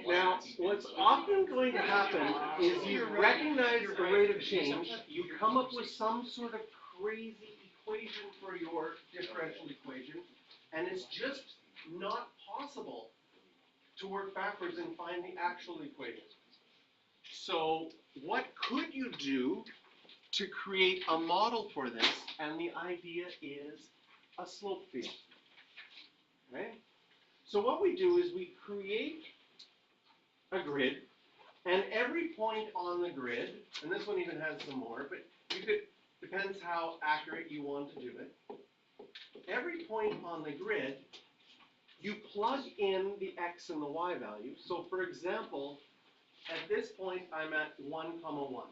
Now, what's often going to happen is you recognize the rate of change, you come up with some sort of crazy equation for your differential equation, and it's just not possible to work backwards and find the actual equation. So what could you do to create a model for this? And the idea is a slope field. Okay? So what we do is we create a grid, and every point on the grid, and this one even has some more, but you could, depends how accurate you want to do it. Every point on the grid, you plug in the x and the y value. So for example, at this point, I'm at 1, 1.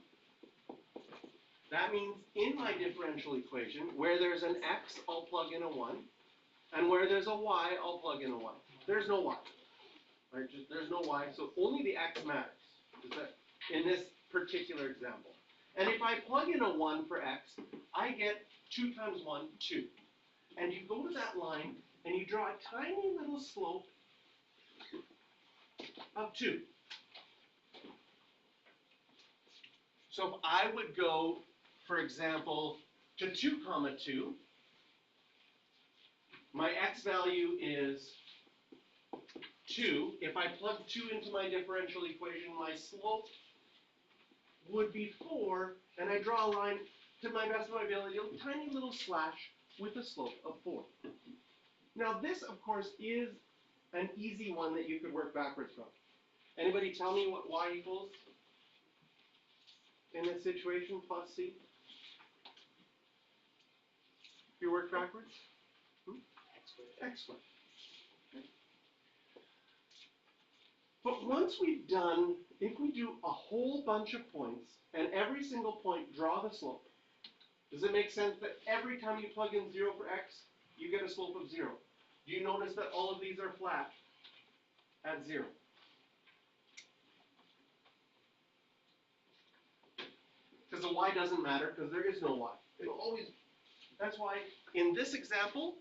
That means in my differential equation, where there's an x, I'll plug in a 1, and where there's a y, I'll plug in a 1. There's no y. Right? There's no y, so only the x matters in this particular example. And if I plug in a 1 for x, I get 2 times 1, 2. And you go to that line, and you draw a tiny little slope of 2. So if I would go, for example, to 2, 2, my x value is 2. If I plug 2 into my differential equation, my slope would be 4, and I draw a line to my best of my ability, a tiny little slash with a slope of 4. Now this, of course, is an easy one that you could work backwards from. Anybody tell me what y equals in this situation, plus c? If you work backwards? X squared. Okay. But once we've done, if we do a whole bunch of points, and every single point draw the slope, does it make sense that every time you plug in 0 for x, you get a slope of 0? Do you notice that all of these are flat at 0? Because the y doesn't matter, because there is no y. It'll always, that's why in this example,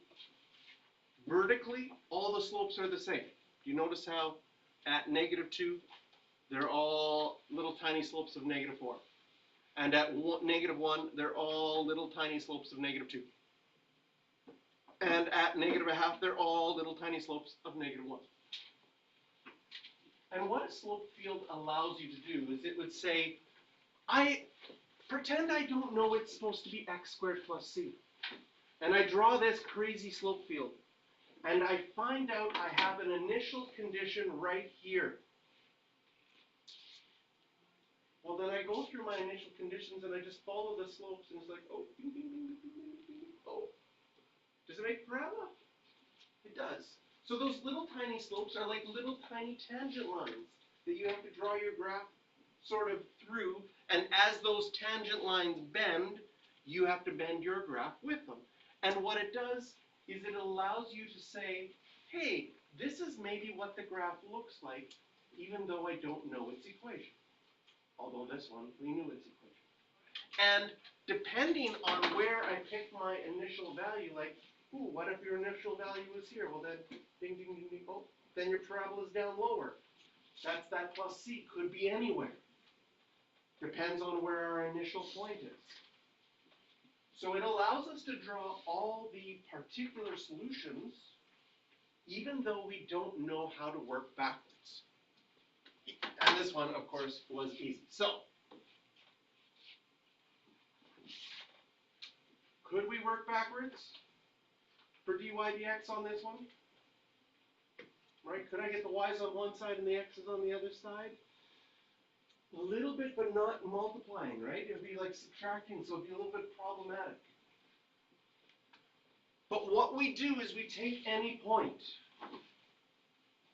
vertically, all the slopes are the same. Do you notice how at -2, they're all little tiny slopes of -4. And at -1, they're all little tiny slopes of -2. And at -0.5, they're all little tiny slopes of -1. And what a slope field allows you to do is it would say, pretend I don't know it's supposed to be x squared plus c. And I draw this crazy slope field. And I find out I have an initial condition right here. Well, then I go through my initial conditions and I just follow the slopes, and it's like, oh, bing, bing, bing, bing, bing, bing, bing, oh. Does it make parabola? It does. So those little tiny slopes are like little tiny tangent lines that you have to draw your graph sort of through, and as those tangent lines bend, you have to bend your graph with them. And what it does is it allows you to say, hey, this is maybe what the graph looks like, even though I don't know its equation. Although this one, we knew its equation. And depending on where I pick my initial value, like, ooh, what if your initial value was here? Well then, ding, ding, ding, ding, oh, then your parabola is down lower. That's that plus c, could be anywhere. Depends on where our initial point is. So it allows us to draw all the particular solutions, even though we don't know how to work backwards. And this one, of course, was easy. So, could we work backwards for dy dx on this one? Right? Could I get the y's on one side and the x's on the other side? A little bit, but not multiplying, right? It would be like subtracting, so it would be a little bit problematic. But what we do is we take any point.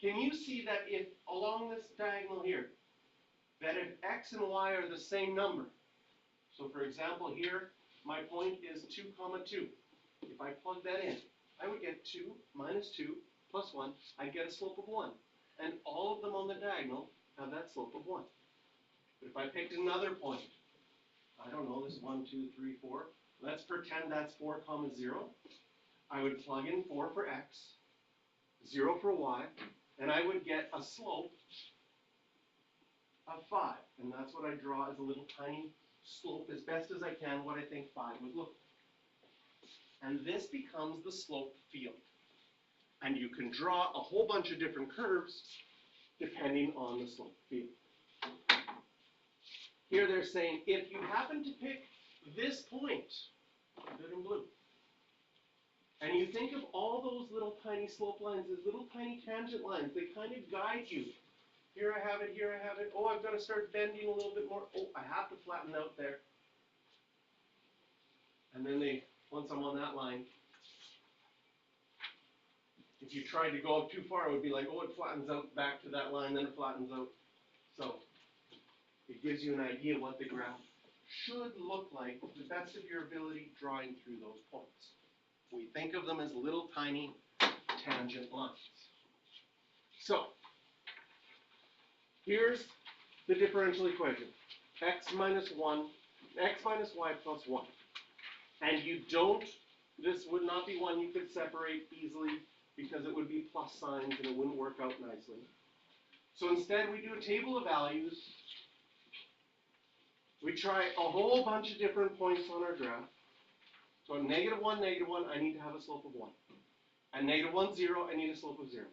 Can you see that if along this diagonal here, that if x and y are the same number, so for example here, my point is 2, 2. If I plug that in, I would get 2 minus 2 plus 1, I'd get a slope of 1. And all of them on the diagonal have that slope of 1. But if I picked another point, I don't know, this 1, 2, 3, 4, let's pretend that's 4, 0. I would plug in 4 for x, 0 for y, and I would get a slope of 5. And that's what I draw as a little tiny slope as best as I can, what I think 5 would look like. And this becomes the slope field. And you can draw a whole bunch of different curves depending on the slope field. Here they're saying if you happen to pick this point, put it in blue, and you think of all those little tiny slope lines as little tiny tangent lines, they kind of guide you. Here I have it, here I have it. Oh, I've got to start bending a little bit more. Oh, I have to flatten out there. And then once I'm on that line, if you tried to go up too far, it would be like, oh, it flattens out back to that line, then it flattens out. So it gives you an idea of what the graph should look like to the best of your ability drawing through those points. We think of them as little tiny tangent lines. So here's the differential equation. X minus y plus 1. And this would not be one you could separate easily because it would be plus signs and it wouldn't work out nicely. So instead we do a table of values. We try a whole bunch of different points on our graph. So at -1, -1, I need to have a slope of 1. At -1, 0, I need a slope of 0.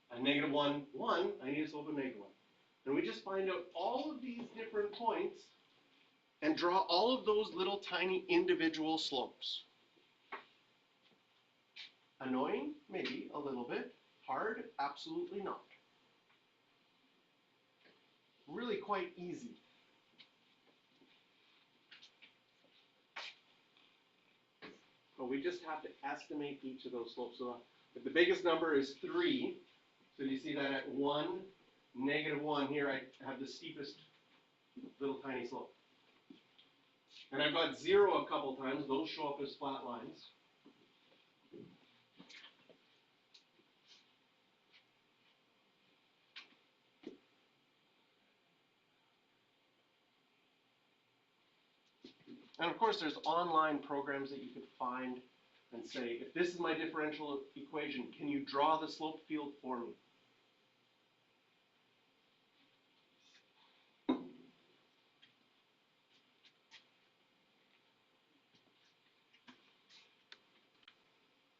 At -1, 1, I need a slope of -1. And we just find out all of these different points and draw all of those little tiny individual slopes. Annoying? Maybe a little bit. Hard? Absolutely not. Really quite easy. But we just have to estimate each of those slopes. So if the biggest number is 3, so you see that at 1, -1 here, I have the steepest little tiny slope. And I've got 0 a couple times. Those show up as flat lines. And of course, there's online programs that you could find and say, if this is my differential equation, can you draw the slope field for me?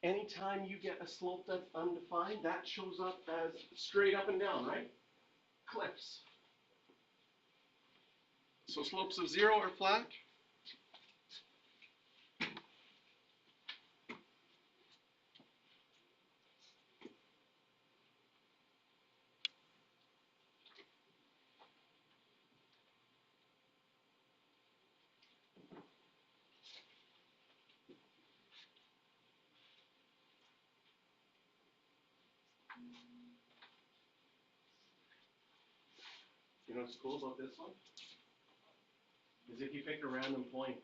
Anytime you get a slope that's undefined, that shows up as straight up and down, right? Cliffs. So slopes of 0 are flat. You know what's cool about this one? Is if you pick a random point.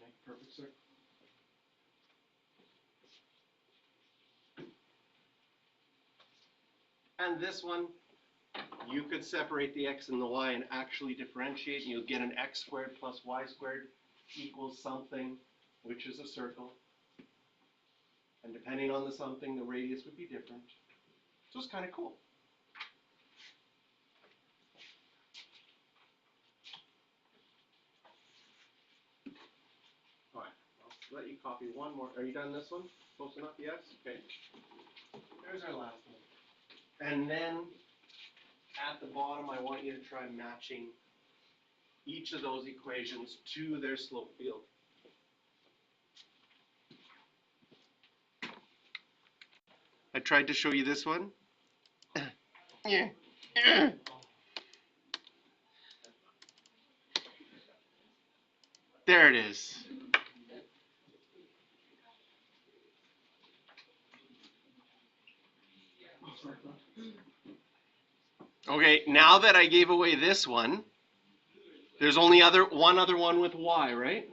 Make a perfect circle. And this one, you could separate the x and the y and actually differentiate, and you'll get an x squared plus y squared equals something, which is a circle. And depending on the something, the radius would be different. So it's kind of cool. All right, I'll let you copy one more. Are you done this one? Close enough? Yes? Okay. There's our last one. And then at the bottom, I want you to try matching each of those equations to their slope field. I tried to show you this one. Yeah. There it is. Okay, now that I gave away this one, there's only one other one with y, right?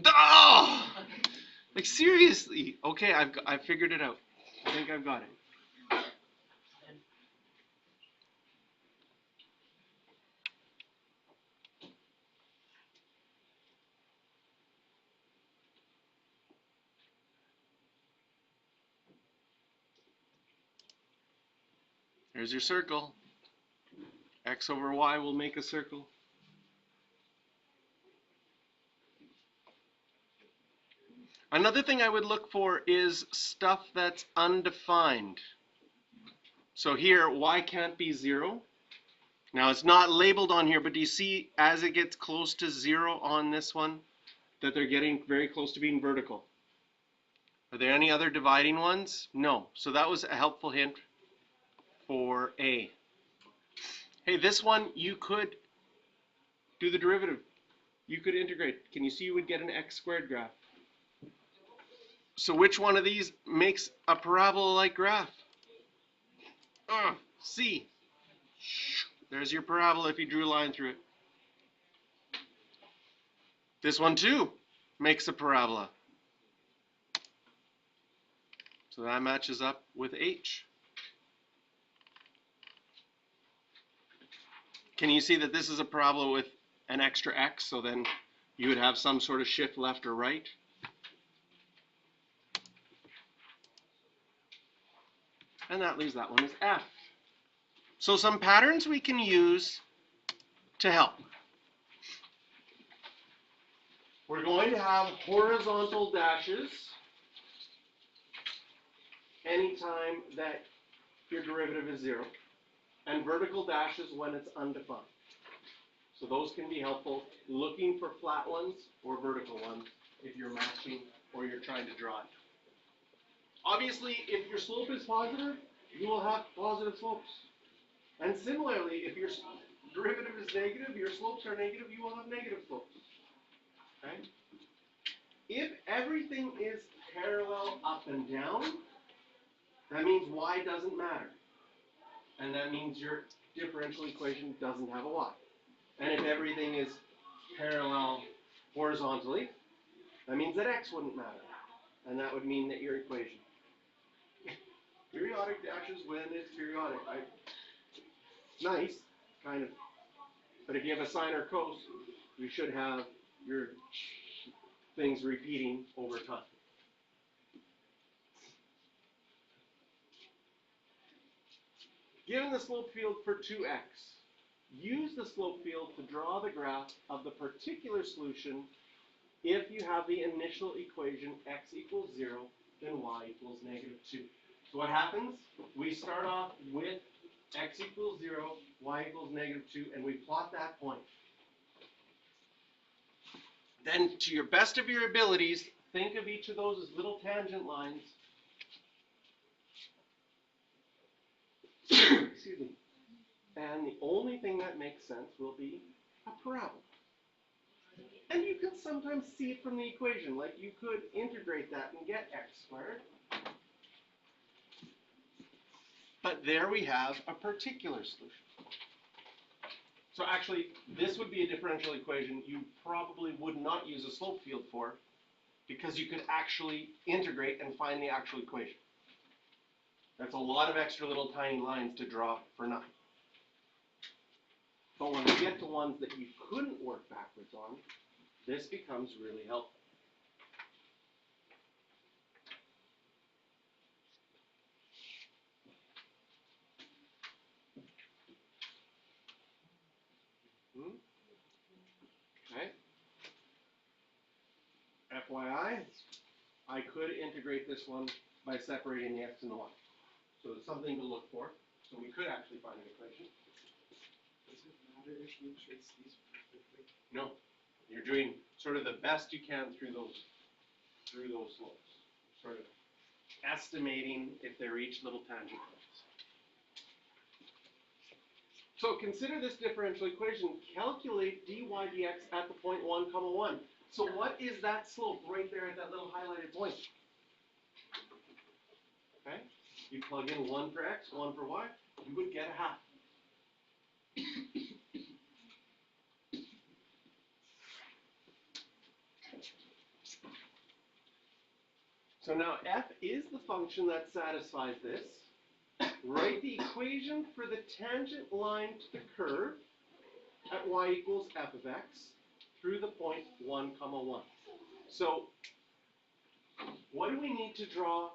Oh! Like seriously? Okay, I've figured it out. I think I've got it. There's your circle. X over y will make a circle. Another thing I would look for is stuff that's undefined. So here, y can't be 0. Now it's not labeled on here, but do you see as it gets close to 0 on this one, that they're getting very close to being vertical? Are there any other dividing ones? No. So that was a helpful hint for A. Hey, this one, you could do the derivative. You could integrate. Can you see you would get an x squared graph? So which one of these makes a parabola-like graph? C. There's your parabola if you drew a line through it. This one too makes a parabola. So that matches up with H. Can you see that this is a parabola with an extra x, so then you would have some sort of shift left or right? And that leaves that one as F. So some patterns we can use to help. We're going to have horizontal dashes anytime that your derivative is 0, and vertical dashes when it's undefined. So those can be helpful, looking for flat ones or vertical ones if you're matching or you're trying to draw it. Obviously, if your slope is positive, you will have positive slopes. And similarly, if your derivative is negative, your slopes are negative, you will have negative slopes. Okay? If everything is parallel up and down, that means y doesn't matter. And that means your differential equation doesn't have a y. And if everything is parallel horizontally, that means that x wouldn't matter. And that would mean that your equation. Periodic dashes when it's periodic. Nice, kind of. But if you have a sine or cos, you should have your things repeating over time. Given the slope field for 2x, use the slope field to draw the graph of the particular solution if you have the initial equation x equals 0, then y equals -2. So what happens? We start off with x equals 0, y equals -2, and we plot that point. Then, to your best of your abilities, think of each of those as little tangent lines. Excuse me. And the only thing that makes sense will be a parabola. And you can sometimes see it from the equation, like you could integrate that and get x squared. But there we have a particular solution. So actually, this would be a differential equation you probably would not use a slope field for, because you could actually integrate and find the actual equation. That's a lot of extra little tiny lines to draw for nothing. But when we get to ones that you couldn't work backwards on, this becomes really helpful. Okay. FYI, I could integrate this one by separating the x and the y. So it's something to look for. So we could actually find an equation. Does it matter if you trace these perfectly? No. You're doing sort of the best you can through those slopes. Sort of estimating if they reach little tangent points. So consider this differential equation. Calculate dy dx at the point 1, 1. So what is that slope right there at that little highlighted point? Okay? You plug in 1 for x, 1 for y, you would get a half. So now f is the function that satisfies this. Write the equation for the tangent line to the curve at y equals f of x through the point 1, 1. So what do we need to draw?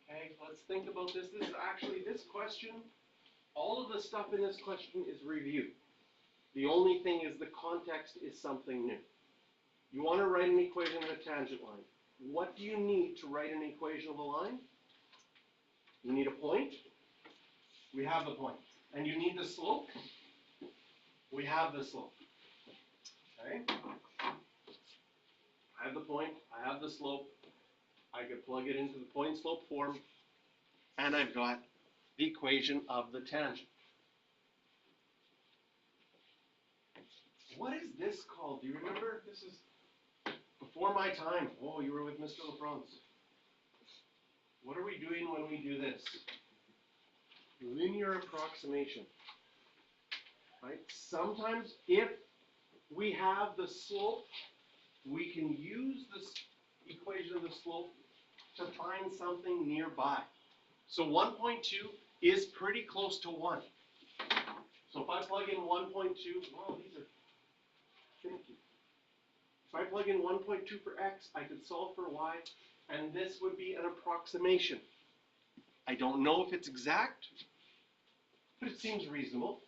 Okay, let's think about this. This is actually, this question All of the stuff in this question is review. The only thing is the context is something new. You want to write an equation of a tangent line. What do you need to write an equation of a line? You need a point. We have the point. And you need the slope. We have the slope. Okay? I have the point. I have the slope. I could plug it into the point slope form. And I've got the equation of the tangent. What is this called? Do you remember? This is before my time. Oh, you were with Mr. LaFrance. What are we doing when we do this? Linear approximation. Right? Sometimes if we have the slope, we can use this equation of the slope to find something nearby. So 1.2 is pretty close to 1. So if I plug in 1.2, well, these are finicky. If I plug in 1.2 for x, I could solve for y, and this would be an approximation. I don't know if it's exact, but it seems reasonable.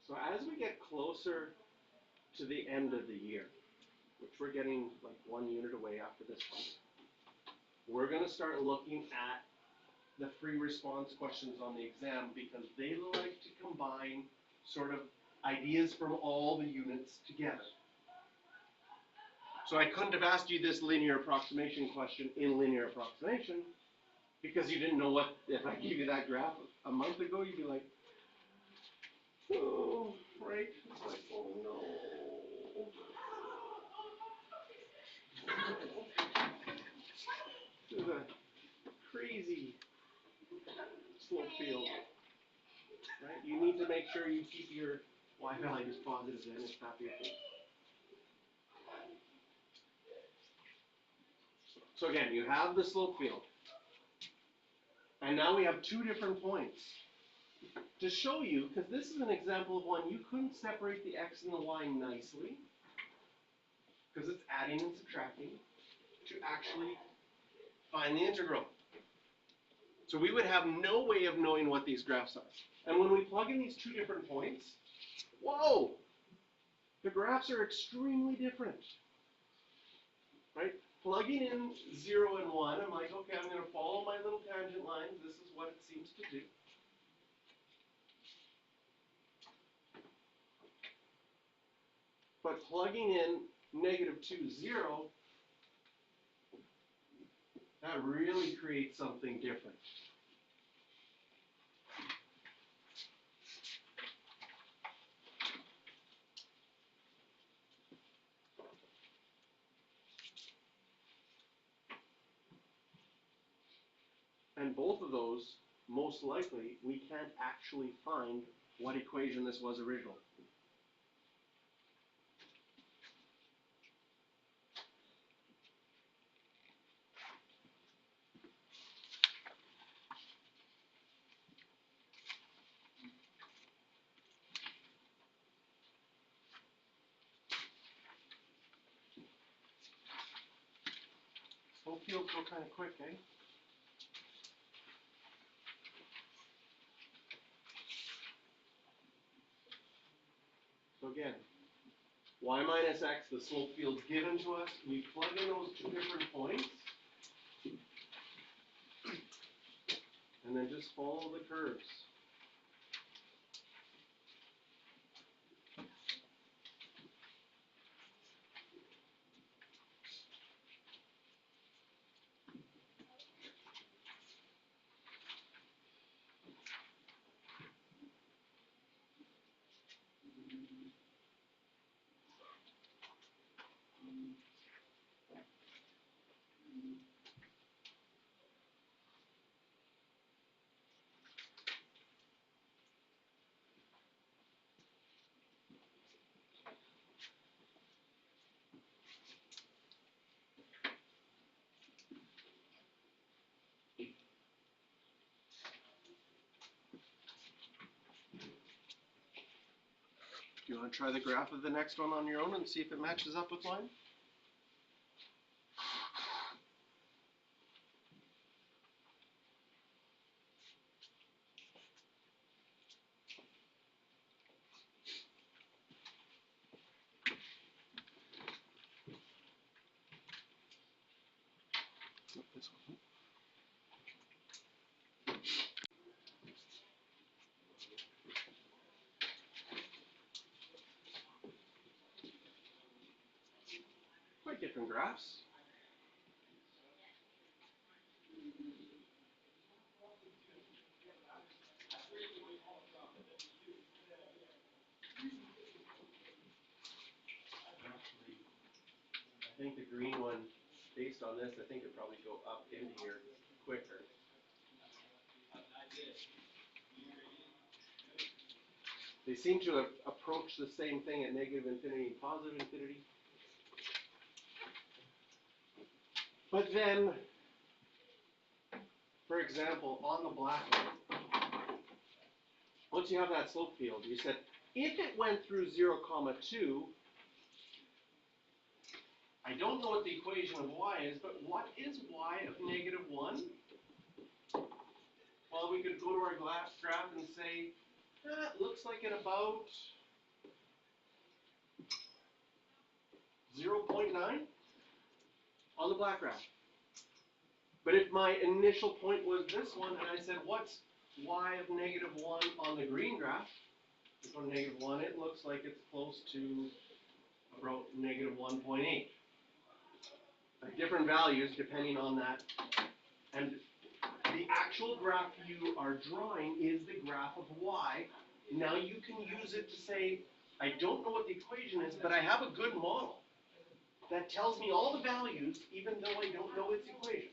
So as we get closer to the end of the year, which we're getting like 1 unit away after this one, we're going to start looking at the free response questions on the exam because they like to combine sort of ideas from all the units together. So I couldn't have asked you this linear approximation question in linear approximation because you didn't know what, if I gave you that graph a month ago, you'd be like, oh, right? It's like, oh no. This is a crazy slope field, right? You need to make sure you keep your y values positive then if not your thing. So again, you have the slope field. And now we have two different points. To show you, because this is an example of one, you couldn't separate the x and the y nicely, because it's adding and subtracting, to actually find the integral. So we would have no way of knowing what these graphs are. And when we plug in these two different points, whoa! The graphs are extremely different. Right? Plugging in 0 and 1, I'm like, okay, I'm going to follow my little tangent lines. This is what it seems to do. But plugging in -2, 0, that really creates something different. And both of those, most likely, we can't actually find what equation this was originally. Slope fields go kind of quick, eh? So again, y minus x, the slope field's given to us. We plug in those two different points. And then just follow the curves. Do you want to try the graph of the next one on your own and see if it matches up with mine? Nope, this one. Quite different graphs. I think the green one, based on this, I think it'd probably go up into here quicker. They seem to have approached the same thing at negative infinity and positive infinity. But then, for example, on the black one, once you have that slope field, you said, if it went through 0, 2, I don't know what the equation of y is, but what is y of negative 1? Well, we could go to our graph and say, it looks like at about 0.9 on the black graph. But if my initial point was this one, and I said, what's y of negative 1 on the green graph? This one, negative 1, it looks like it's close to about negative 1.8. Different values depending on that. And the actual graph you are drawing is the graph of y. Now you can use it to say, I don't know what the equation is, but I have a good model that tells me all the values, even though I don't know its equation.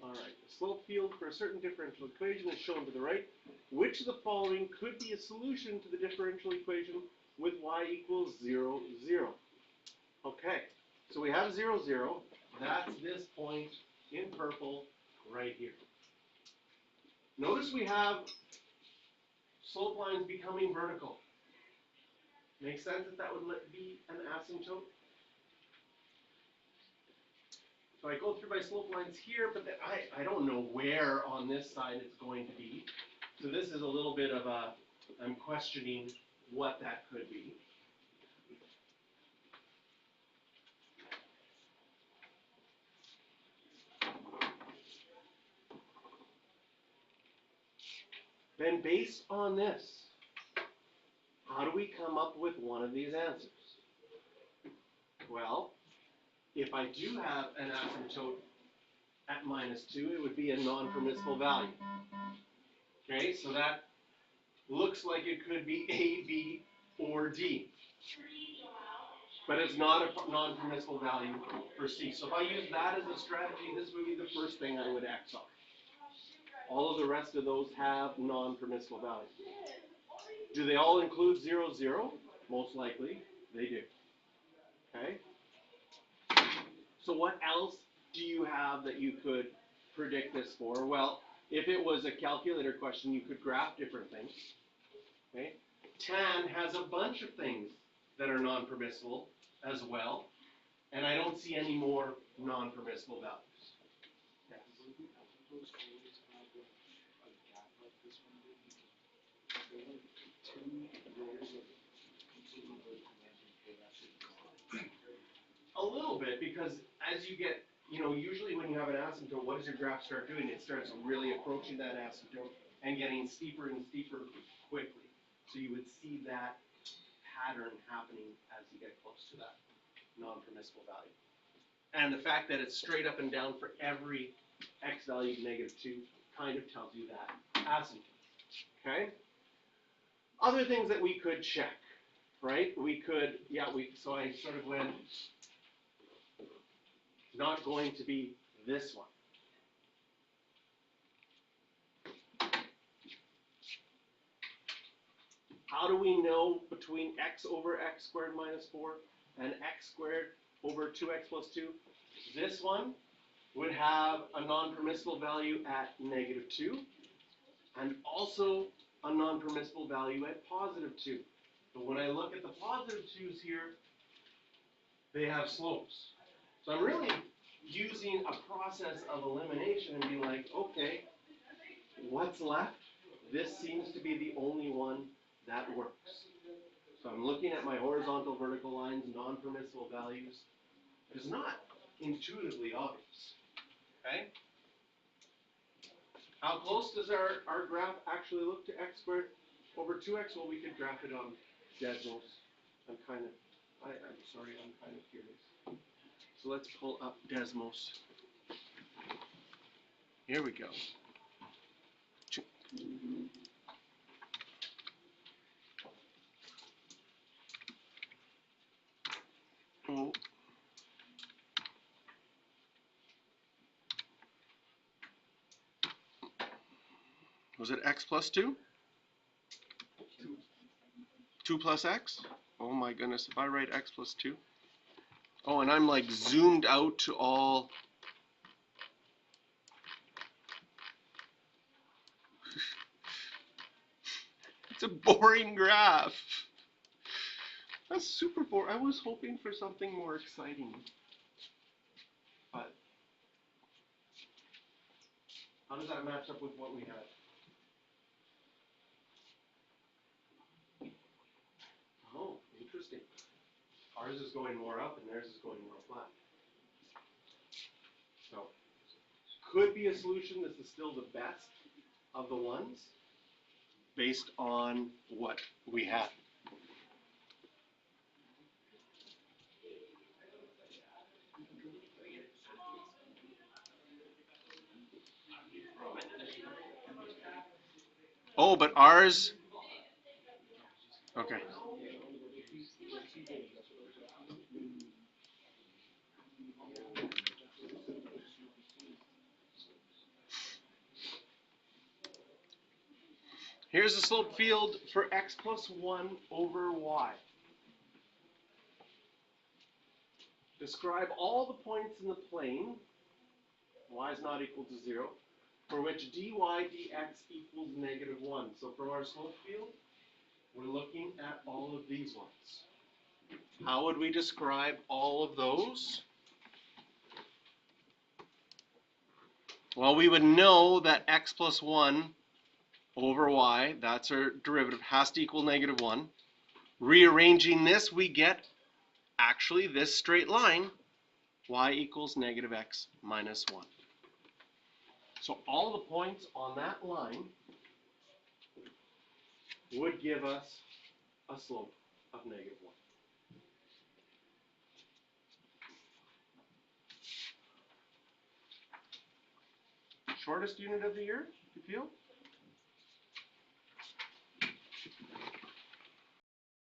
Alright, the slope field for a certain differential equation is shown to the right. Which of the following could be a solution to the differential equation with y equals 0, 0? Okay, so we have 0, 0. That's this point in purple right here. Notice we have slope lines becoming vertical. Makes sense that that would be an asymptote? So I go through my slope lines here, but then I don't know where on this side it's going to be. So this is a little bit of a, I'm questioning what that could be. Then based on this, how do we come up with one of these answers? Well, if I do have an asymptote at -2, it would be a non-permissible value. Okay, so that looks like it could be A, B, or D. But it's not a non-permissible value for C. So if I use that as a strategy, this would be the first thing I would X off. All of the rest of those have non-permissible values. Do they all include 0, 0? Most likely, they do. Okay? So what else do you have that you could predict this for? Well, if it was a calculator question, you could graph different things. Okay? Tan has a bunch of things that are non-permissible as well, and I don't see any more non-permissible values. Yes. A little bit, because as you get, usually when you have an asymptote, what does your graph start doing? It starts really approaching that asymptote and getting steeper and steeper quickly. So you would see that pattern happening as you get close to that non-permissible value. And the fact that it's straight up and down for every x value -2 kind of tells you that asymptote. Okay? Other things that we could check, right? We could, so I sort of went It's not going to be this one. How do we know between x over x squared minus 4 and x squared over 2x plus 2? This one would have a non-permissible value at negative 2 and also a non-permissible value at positive 2. But when I look at the positive 2's here, they have slopes. So I'm really using a process of elimination and be like, okay, what's left? This seems to be the only one that works. So I'm looking at my horizontal vertical lines, non-permissible values. It's not intuitively obvious. Okay? How close does our graph actually look to x squared over 2x? Well, we could graph it on Desmos. I'm kind of curious. So let's pull up Desmos. Here we go. Oh. Was it x plus 2? 2 plus x? Oh my goodness, if I write x plus 2. Oh, and I'm like zoomed out to all. It's a boring graph. That's super boring. I was hoping for something more exciting. But how does that match up with what we had? Oh, interesting. Ours is going more up and theirs is going more flat. So, could be a solution. This is still the best of the ones based on what we had. Oh, but ours. Okay. Here's the slope field for x plus 1 over y. Describe all the points in the plane, y is not equal to 0, for which dy dx equals negative 1. So from our slope field, we're looking at all of these ones. How would we describe all of those? Well, we would know that x plus 1 over y, that's our derivative, has to equal negative 1. Rearranging this, we get actually this straight line, y equals negative x minus 1. So all the points on that line would give us a slope of negative 1. Shortest unit of the year, you feel?